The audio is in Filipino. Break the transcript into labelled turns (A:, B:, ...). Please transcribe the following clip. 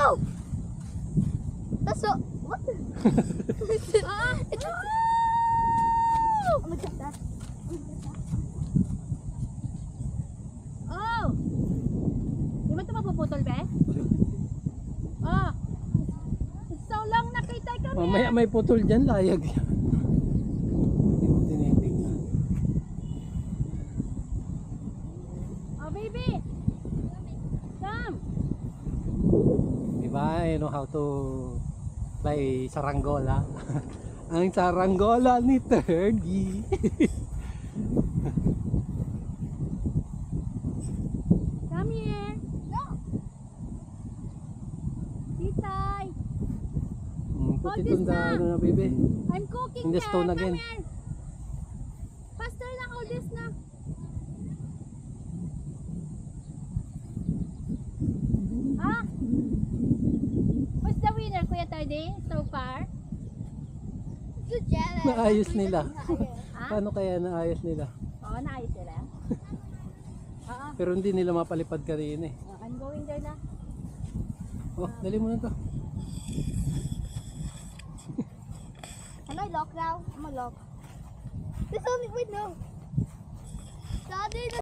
A: No! That's so... What? Oh my god, that.
B: Oh! Di ba ito mapuputol, be? Oh! So long nakita ka niya.
C: Mamaya may putol dyan, layag yan. Hindi mo tinitignan.
B: Oh, baby! Come!
C: Diba, I know how to play saranggola. Ang saranggola ni Tergy.
B: Come here!
A: No!
B: Titay!
C: Puti
B: this
C: dun
B: na.
C: ano na, baby.
B: I'm cooking
C: In the
B: here.
C: stone
B: Come
C: again.
B: here. Faster na, hold this na. Ah? Who's the winner, Kuya Teddy, so far?
A: So jealous.
C: Naayos nila.
B: Ha?
C: Paano kaya naayos nila?
B: Oo, naayos sila. Oo.
C: Pero hindi nila mapalipad kanina eh.
B: I'm going there na.
C: Oh, dali mo na to.
A: Am I locked now? I'm a lock. There's only... Wait, no. Daddy,